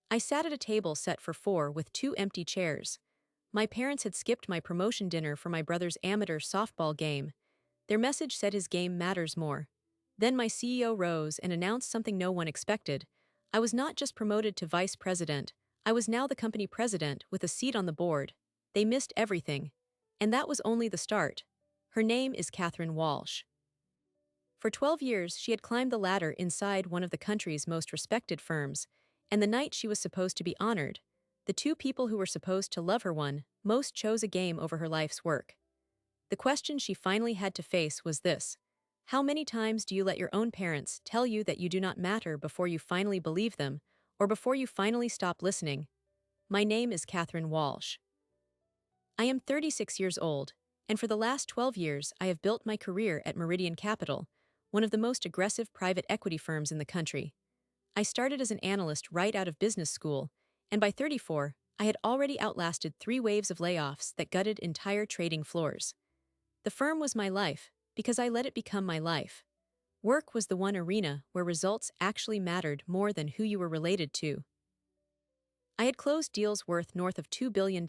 I sat at a table set for four with two empty chairs. My parents had skipped my promotion dinner for my brother's amateur softball game. Their message said his game matters more. Then my CEO rose and announced something no one expected. I was not just promoted to vice president, I was now the company president with a seat on the board. They missed everything. And that was only the start. Her name is Catherine Walsh. For 12 years, she had climbed the ladder inside one of the country's most respected firms, and the night she was supposed to be honored, the two people who were supposed to love her most chose a game over her life's work. The question she finally had to face was this: how many times do you let your own parents tell you that you do not matter before you finally believe them, or before you finally stop listening? My name is Catherine Walsh. I am 36 years old, and for the last 12 years I have built my career at Meridian Capital, one of the most aggressive private equity firms in the country. I started as an analyst right out of business school, and by 34, I had already outlasted 3 waves of layoffs that gutted entire trading floors. The firm was my life, because I let it become my life. Work was the one arena where results actually mattered more than who you were related to. I had closed deals worth north of $2 billion.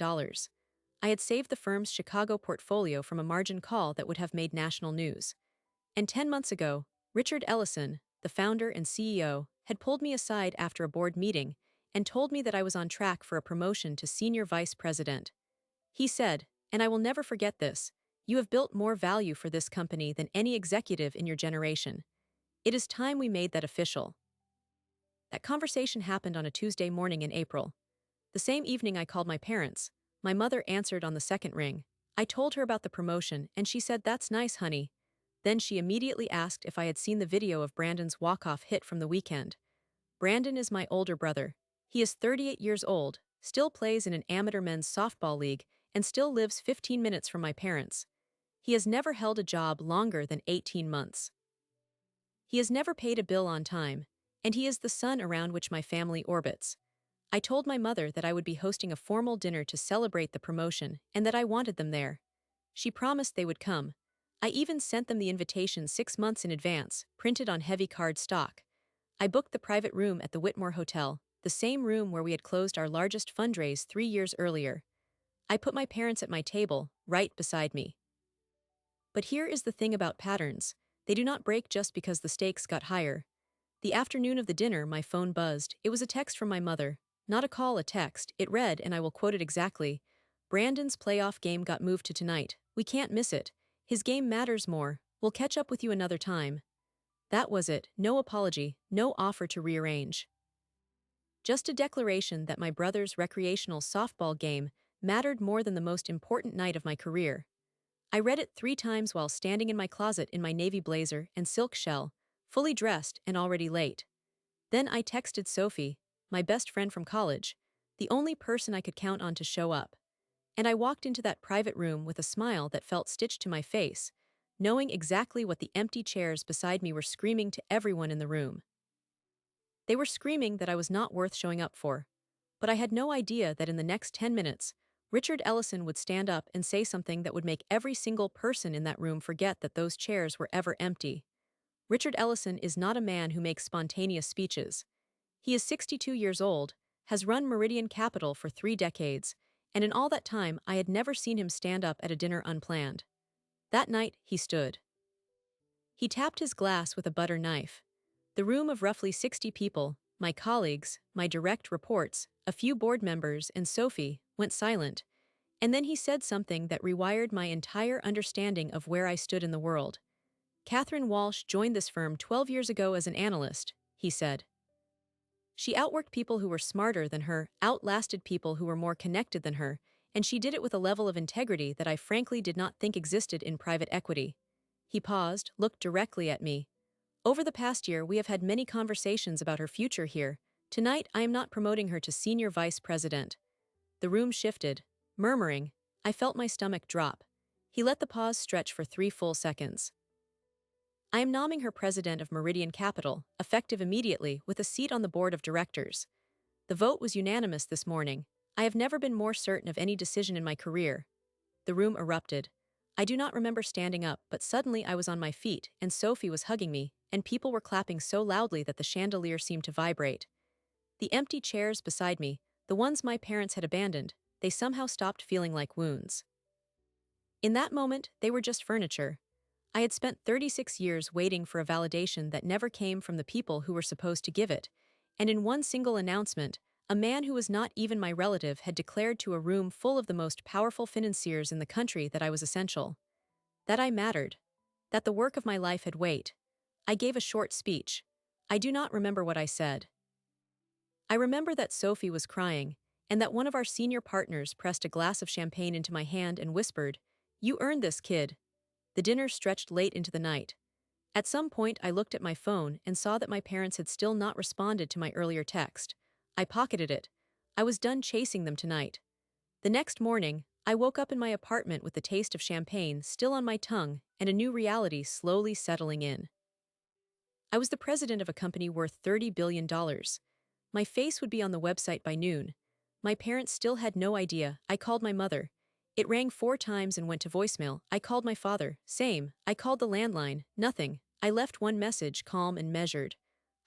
I had saved the firm's Chicago portfolio from a margin call that would have made national news. And 10 months ago, Richard Ellison, the founder and CEO, had pulled me aside after a board meeting and told me that I was on track for a promotion to senior vice president. He said, and I will never forget this, "You have built more value for this company than any executive in your generation. It is time we made that official." That conversation happened on a Tuesday morning in April. The same evening I called my parents. My mother answered on the second ring. I told her about the promotion and she said, "That's nice, honey." Then she immediately asked if I had seen the video of Brandon's walk-off hit from the weekend. Brandon is my older brother. He is 38 years old, still plays in an amateur men's softball league, and still lives 15 minutes from my parents. He has never held a job longer than 18 months. He has never paid a bill on time, and he is the sun around which my family orbits. I told my mother that I would be hosting a formal dinner to celebrate the promotion and that I wanted them there. She promised they would come. I even sent them the invitation 6 months in advance, printed on heavy card stock. I booked the private room at the Whitmore Hotel, the same room where we had closed our largest fundraise 3 years earlier. I put my parents at my table, right beside me. But here is the thing about patterns: they do not break just because the stakes got higher. The afternoon of the dinner, my phone buzzed. It was a text from my mother. Not a call, a text. It read, and I will quote it exactly: "Brandon's playoff game got moved to tonight. We can't miss it. His game matters more. We'll catch up with you another time." That was it. No apology, no offer to rearrange. Just a declaration that my brother's recreational softball game mattered more than the most important night of my career. I read it 3 times while standing in my closet in my navy blazer and silk shell, fully dressed and already late. Then I texted Sophie, my best friend from college, the only person I could count on to show up. And I walked into that private room with a smile that felt stitched to my face, knowing exactly what the empty chairs beside me were screaming to everyone in the room. They were screaming that I was not worth showing up for. But I had no idea that in the next 10 minutes, Richard Ellison would stand up and say something that would make every single person in that room forget that those chairs were ever empty. Richard Ellison is not a man who makes spontaneous speeches. He is 62 years old, has run Meridian Capital for 3 decades, and in all that time I had never seen him stand up at a dinner unplanned. That night, he stood. He tapped his glass with a butter knife. The room of roughly 60 people, my colleagues, my direct reports, a few board members, and Sophie, went silent. And then he said something that rewired my entire understanding of where I stood in the world. "Catherine Walsh joined this firm 12 years ago as an analyst," he said. "She outworked people who were smarter than her, outlasted people who were more connected than her, and she did it with a level of integrity that I frankly did not think existed in private equity." He paused, looked directly at me. "Over the past year, we have had many conversations about her future here. Tonight, I am not promoting her to senior vice president." The room shifted. Murmuring, I felt my stomach drop. He let the pause stretch for 3 full seconds. "I am nomming her president of Meridian Capital, effective immediately, with a seat on the board of directors. The vote was unanimous this morning. I have never been more certain of any decision in my career." The room erupted. I do not remember standing up, but suddenly I was on my feet, and Sophie was hugging me, and people were clapping so loudly that the chandelier seemed to vibrate. The empty chairs beside me, the ones my parents had abandoned, they somehow stopped feeling like wounds. In that moment, they were just furniture. I had spent 36 years waiting for a validation that never came from the people who were supposed to give it, and in one single announcement, a man who was not even my relative had declared to a room full of the most powerful financiers in the country that I was essential, that I mattered, that the work of my life had weight. I gave a short speech. I do not remember what I said. I remember that Sophie was crying, and that one of our senior partners pressed a glass of champagne into my hand and whispered, "You earned this, kid." The dinner stretched late into the night. At some point, I looked at my phone and saw that my parents had still not responded to my earlier text. I pocketed it. I was done chasing them tonight. The next morning, I woke up in my apartment with the taste of champagne still on my tongue and a new reality slowly settling in. I was the president of a company worth $30 billion. My face would be on the website by noon. My parents still had no idea. I called my mother. It rang 4 times and went to voicemail. I called my father. Same. I called the landline. Nothing. I left one message, calm and measured.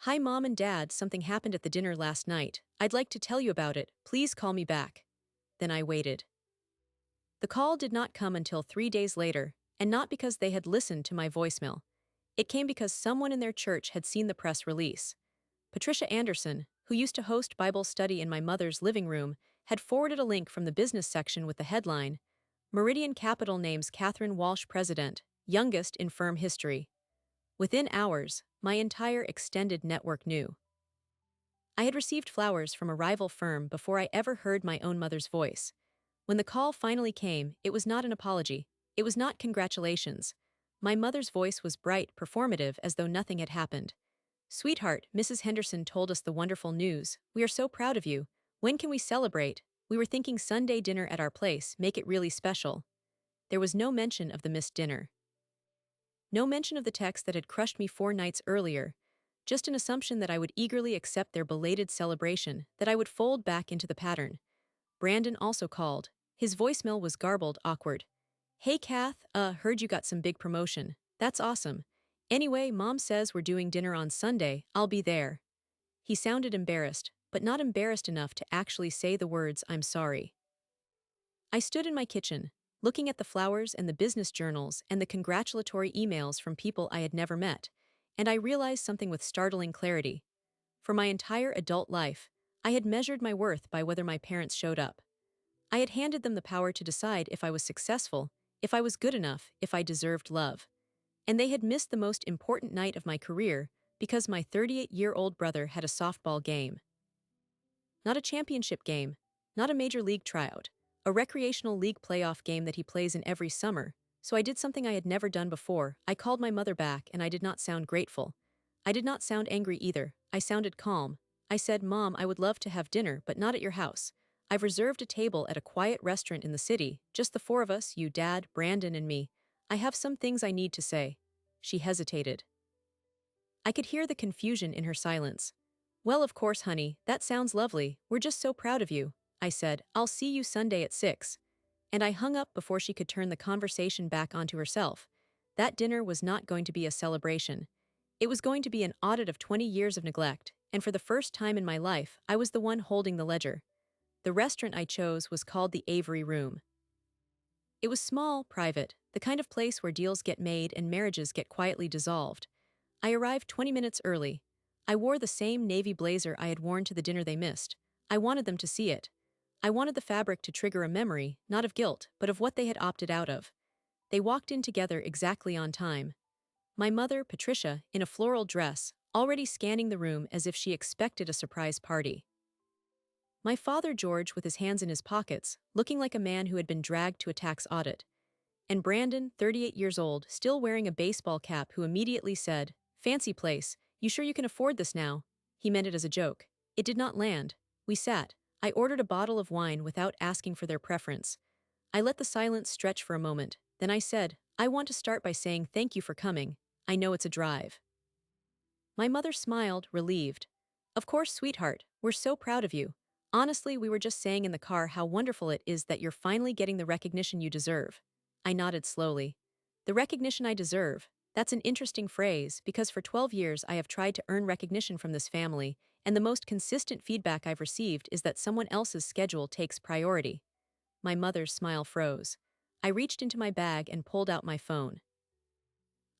"Hi, Mom and Dad, something happened at the dinner last night. I'd like to tell you about it. Please call me back." Then I waited. The call did not come until 3 days later, and not because they had listened to my voicemail. It came because someone in their church had seen the press release. Patricia Anderson, who used to host Bible study in my mother's living room, had forwarded a link from the business section with the headline, "Meridian Capital names Catherine Walsh president, youngest in firm history." Within hours, my entire extended network knew. I had received flowers from a rival firm before I ever heard my own mother's voice. When the call finally came, it was not an apology. It was not congratulations. My mother's voice was bright, performative, as though nothing had happened. "Sweetheart, Mrs. Henderson told us the wonderful news. We are so proud of you. When can we celebrate? We were thinking Sunday dinner at our place, make it really special." There was no mention of the missed dinner. No mention of the text that had crushed me 4 nights earlier. Just an assumption that I would eagerly accept their belated celebration, that I would fold back into the pattern. Brandon also called. His voicemail was garbled, awkward. "Hey Kath, heard you got some big promotion. That's awesome. Anyway, Mom says we're doing dinner on Sunday. I'll be there." He sounded embarrassed, but not embarrassed enough to actually say the words, "I'm sorry." I stood in my kitchen, looking at the flowers and the business journals and the congratulatory emails from people I had never met, and I realized something with startling clarity. For my entire adult life, I had measured my worth by whether my parents showed up. I had handed them the power to decide if I was successful, if I was good enough, if I deserved love. And they had missed the most important night of my career because my 38-year-old brother had a softball game. Not a championship game, not a major league tryout, a recreational league playoff game that he plays in every summer. So I did something I had never done before. I called my mother back, and I did not sound grateful. I did not sound angry either. I sounded calm. I said, "Mom, I would love to have dinner, but not at your house. I've reserved a table at a quiet restaurant in the city, just the 4 of us, you, Dad, Brandon, and me. I have some things I need to say." She hesitated. I could hear the confusion in her silence. "Well, of course, honey, that sounds lovely. We're just so proud of you." I said, "I'll see you Sunday at 6. And I hung up before she could turn the conversation back onto herself. That dinner was not going to be a celebration. It was going to be an audit of 20 years of neglect, and for the first time in my life, I was the one holding the ledger. The restaurant I chose was called the Avery Room. It was small, private, the kind of place where deals get made and marriages get quietly dissolved. I arrived 20 minutes early. I wore the same navy blazer I had worn to the dinner they missed. I wanted them to see it. I wanted the fabric to trigger a memory, not of guilt, but of what they had opted out of. They walked in together exactly on time. My mother, Patricia, in a floral dress, already scanning the room as if she expected a surprise party. My father, George, with his hands in his pockets, looking like a man who had been dragged to a tax audit. And Brandon, 38 years old, still wearing a baseball cap, who immediately said, "Fancy place, you sure you can afford this now?" He meant it as a joke. It did not land. We sat. I ordered a bottle of wine without asking for their preference. I let the silence stretch for a moment. Then I said, "I want to start by saying thank you for coming. I know it's a drive." My mother smiled, relieved. "Of course, sweetheart, we're so proud of you. Honestly, we were just saying in the car how wonderful it is that you're finally getting the recognition you deserve." I nodded slowly. "The recognition I deserve. That's an interesting phrase, because for 12 years I have tried to earn recognition from this family, and the most consistent feedback I've received is that someone else's schedule takes priority. My mother's smile froze. I reached into my bag and pulled out my phone.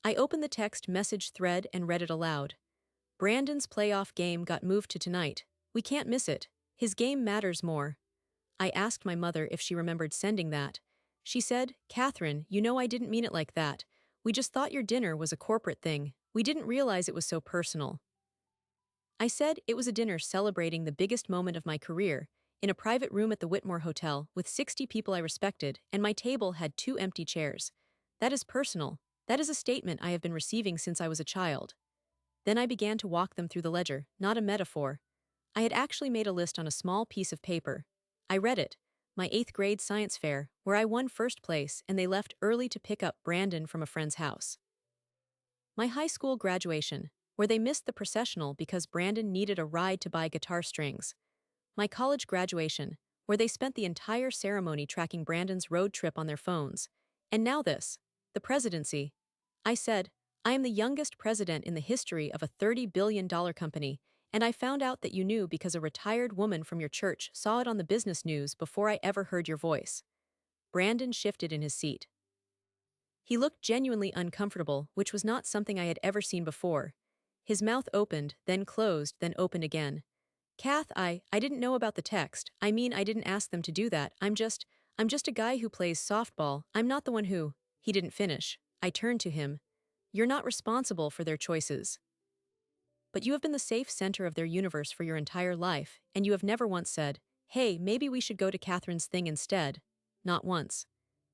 I opened the text message thread and read it aloud. Brandon's playoff game got moved to tonight. We can't miss it. His game matters more. I asked my mother if she remembered sending that. She said, "Catherine, you know I didn't mean it like that. We just thought your dinner was a corporate thing. We didn't realize it was so personal." I said it was a dinner celebrating the biggest moment of my career, in a private room at the Whitmore Hotel with 60 people I respected, and my table had 2 empty chairs. That is personal. That is a statement I have been receiving since I was a child. Then I began to walk them through the ledger, not a metaphor. I had actually made a list on a small piece of paper. I read it, my 8th grade science fair, where I won first place and they left early to pick up Brandon from a friend's house. My high school graduation, where they missed the processional because Brandon needed a ride to buy guitar strings. My college graduation, where they spent the entire ceremony tracking Brandon's road trip on their phones. And now this, the presidency. I said, I am the youngest president in the history of a $30 billion company, and I found out that you knew because a retired woman from your church saw it on the business news before I ever heard your voice. Brandon shifted in his seat. He looked genuinely uncomfortable, which was not something I had ever seen before. His mouth opened, then closed, then opened again. Kath, I didn't know about the text. I mean, I didn't ask them to do that. I'm just a guy who plays softball. I'm not the one who. He didn't finish. I turned to him. You're not responsible for their choices. But you have been the safe center of their universe for your entire life, and you have never once said, hey, maybe we should go to Catherine's thing instead. Not once.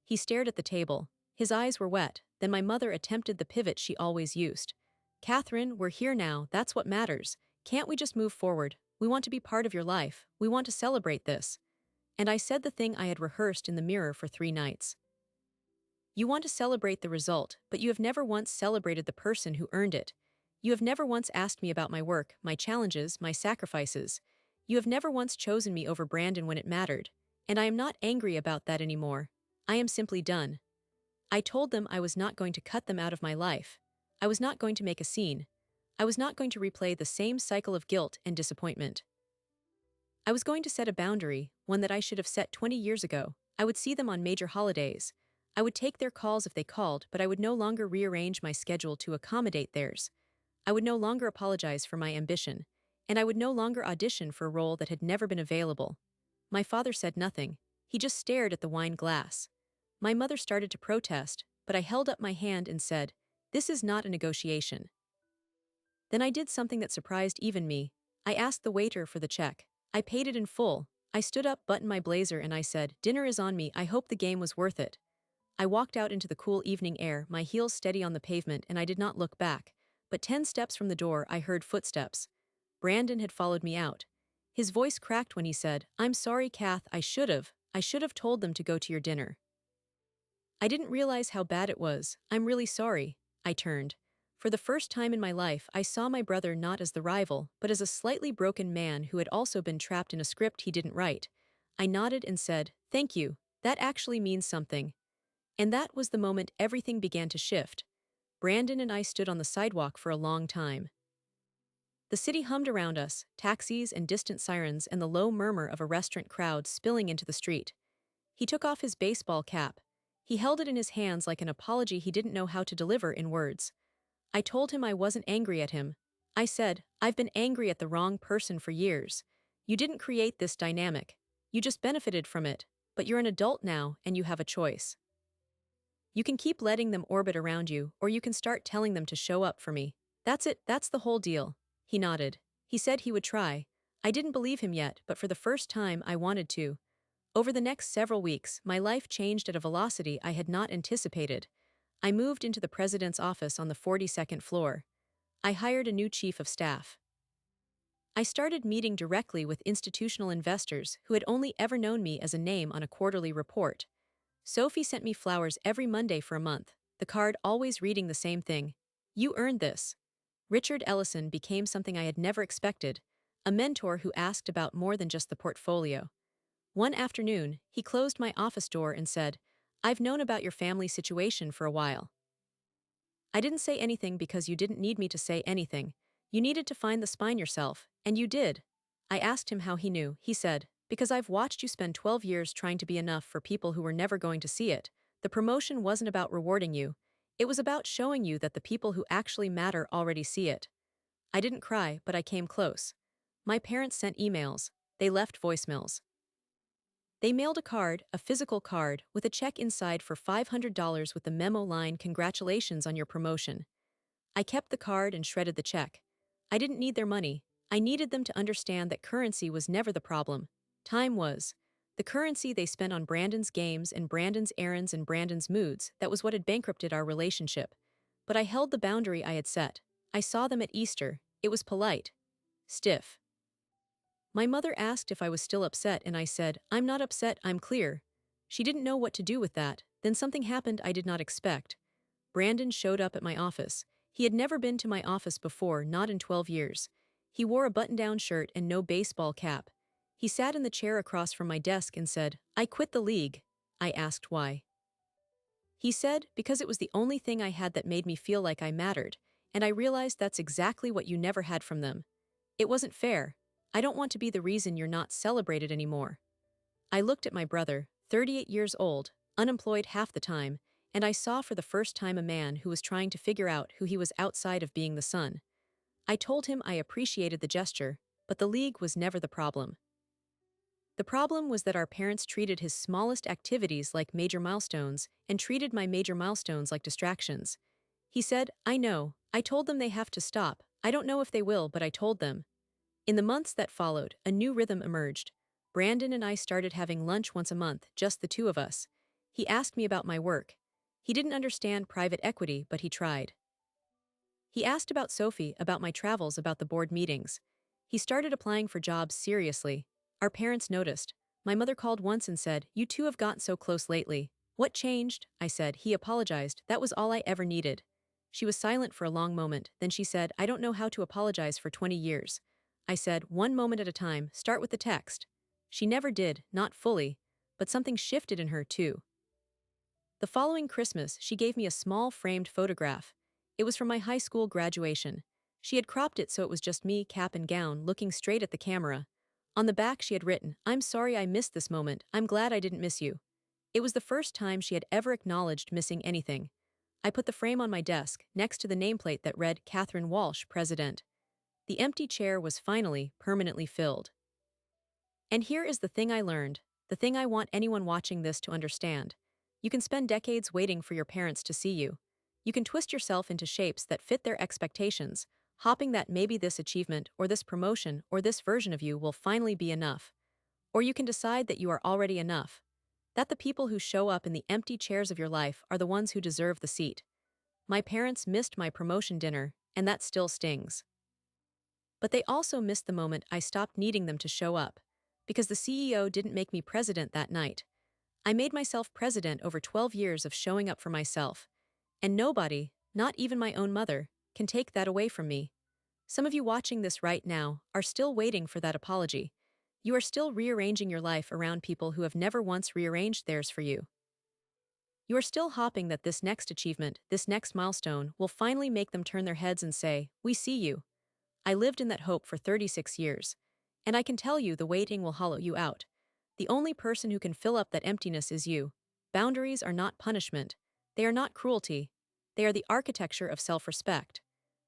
He stared at the table. His eyes were wet. Then my mother attempted the pivot she always used. Catherine, we're here now. That's what matters. Can't we just move forward? We want to be part of your life. We want to celebrate this. And I said the thing I had rehearsed in the mirror for 3 nights. You want to celebrate the result, but you have never once celebrated the person who earned it. You have never once asked me about my work, my challenges, my sacrifices. You have never once chosen me over Brandon when it mattered. And I am not angry about that anymore. I am simply done. I told them I was not going to cut them out of my life. I was not going to make a scene. I was not going to replay the same cycle of guilt and disappointment. I was going to set a boundary, one that I should have set 20 years ago. I would see them on major holidays. I would take their calls if they called, but I would no longer rearrange my schedule to accommodate theirs. I would no longer apologize for my ambition, and I would no longer audition for a role that had never been available. My father said nothing. He just stared at the wine glass. My mother started to protest, but I held up my hand and said, "This is not a negotiation." Then I did something that surprised even me. I asked the waiter for the check. I paid it in full. I stood up, buttoned my blazer, and I said, "Dinner is on me. I hope the game was worth it." I walked out into the cool evening air, my heels steady on the pavement, and I did not look back. But 10 steps from the door, I heard footsteps. Brandon had followed me out. His voice cracked when he said, "I'm sorry, Kath, I should have told them to go to your dinner." I didn't realize how bad it was. "I'm really sorry." I turned. For the first time in my life, I saw my brother not as the rival, but as a slightly broken man who had also been trapped in a script he didn't write. I nodded and said, "Thank you. That actually means something." And that was the moment everything began to shift. Brandon and I stood on the sidewalk for a long time. The city hummed around us, taxis and distant sirens and the low murmur of a restaurant crowd spilling into the street. He took off his baseball cap. He held it in his hands like an apology he didn't know how to deliver in words. I told him I wasn't angry at him. I said, "I've been angry at the wrong person for years. You didn't create this dynamic. You just benefited from it. But you're an adult now, and you have a choice. You can keep letting them orbit around you, or you can start telling them to show up for me. That's it, that's the whole deal." He nodded. He said he would try. I didn't believe him yet, but for the first time I wanted to. Over the next several weeks, my life changed at a velocity I had not anticipated. I moved into the president's office on the 42nd floor. I hired a new chief of staff. I started meeting directly with institutional investors who had only ever known me as a name on a quarterly report. Sophie sent me flowers every Monday for a month, the card always reading the same thing: "You earned this." Richard Ellison became something I had never expected, a mentor who asked about more than just the portfolio. One afternoon, he closed my office door and said, "I've known about your family situation for a while. I didn't say anything because you didn't need me to say anything. You needed to find the spine yourself, And you did. I asked him how he knew. He said, because I've watched you spend 12 years trying to be enough for people who were never going to see it. The promotion wasn't about rewarding you. It was about showing you that the people who actually matter already see it. I didn't cry, but I came close. My parents sent emails. They left voicemails. They mailed a card, a physical card, with a check inside for $500 with the memo line, "Congratulations on your promotion." I kept the card and shredded the check. I didn't need their money. I needed them to understand that currency was never the problem. Time was. The currency they spent on Brandon's games and Brandon's errands and Brandon's moods, that was what had bankrupted our relationship. But I held the boundary I had set. I saw them at Easter. It was polite. Stiff. My mother asked if I was still upset, and I said, "I'm not upset, I'm clear." She didn't know what to do with that. Then something happened I did not expect. Brandon showed up at my office. He had never been to my office before, not in 12 years. He wore a button-down shirt and no baseball cap. He sat in the chair across from my desk and said, "I quit the league." I asked why. He said, because it was the only thing I had that made me feel like I mattered, and I realized that's exactly what you never had from them. It wasn't fair. I don't want to be the reason you're not celebrated anymore. I looked at my brother, 38 years old, unemployed half the time, and I saw for the first time a man who was trying to figure out who he was outside of being the son. I told him I appreciated the gesture, but the league was never the problem. The problem was that our parents treated his smallest activities like major milestones and treated my major milestones like distractions. He said, "I know. I told them they have to stop. I don't know if they will, but I told them." In the months that followed, a new rhythm emerged. Brandon and I started having lunch once a month, just the two of us. He asked me about my work. He didn't understand private equity, but he tried. He asked about Sophie, about my travels, about the board meetings. He started applying for jobs seriously. Our parents noticed. My mother called once and said, "You two have gotten so close lately." "What changed?" I said. He apologized. That was all I ever needed. She was silent for a long moment, then she said, "I don't know how to apologize for 20 years. I said, "One moment at a time, start with the text." She never did, not fully, but something shifted in her too. The following Christmas, she gave me a small framed photograph. It was from my high school graduation. She had cropped it so it was just me, cap and gown, looking straight at the camera. On the back she had written, "I'm sorry I missed this moment, I'm glad I didn't miss you." It was the first time she had ever acknowledged missing anything. I put the frame on my desk, next to the nameplate that read, "Catherine Walsh, President." The empty chair was finally, permanently filled. And here is the thing I learned, the thing I want anyone watching this to understand. You can spend decades waiting for your parents to see you. You can twist yourself into shapes that fit their expectations, hoping that maybe this achievement or this promotion or this version of you will finally be enough. Or you can decide that you are already enough. That the people who show up in the empty chairs of your life are the ones who deserve the seat. My parents missed my promotion dinner, and that still stings. But they also missed the moment I stopped needing them to show up. Because the CEO didn't make me president that night. I made myself president over 12 years of showing up for myself. And nobody, not even my own mother, can take that away from me. Some of you watching this right now are still waiting for that apology. You are still rearranging your life around people who have never once rearranged theirs for you. You are still hoping that this next achievement, this next milestone, will finally make them turn their heads and say, "We see you." I lived in that hope for 36 years. And I can tell you the waiting will hollow you out. The only person who can fill up that emptiness is you. Boundaries are not punishment. They are not cruelty. They are the architecture of self-respect.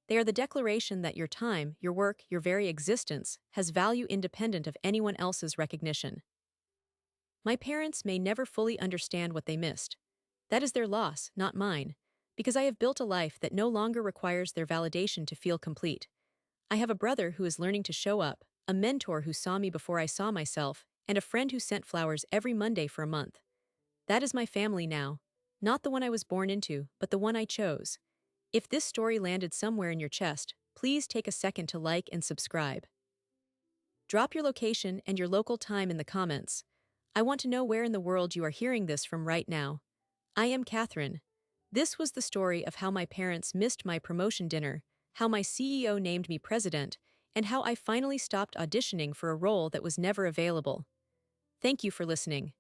They are the declaration that your time, your work, your very existence has value independent of anyone else's recognition. My parents may never fully understand what they missed. That is their loss, not mine, because I have built a life that no longer requires their validation to feel complete. I have a brother who is learning to show up, a mentor who saw me before I saw myself, and a friend who sent flowers every Monday for a month. That is my family now. Not the one I was born into, but the one I chose. If this story landed somewhere in your chest, please take a second to like and subscribe. Drop your location and your local time in the comments. I want to know where in the world you are hearing this from right now. I am Catherine. This was the story of how my parents missed my promotion dinner, how my CEO named me president, and how I finally stopped auditioning for a role that was never available. Thank you for listening.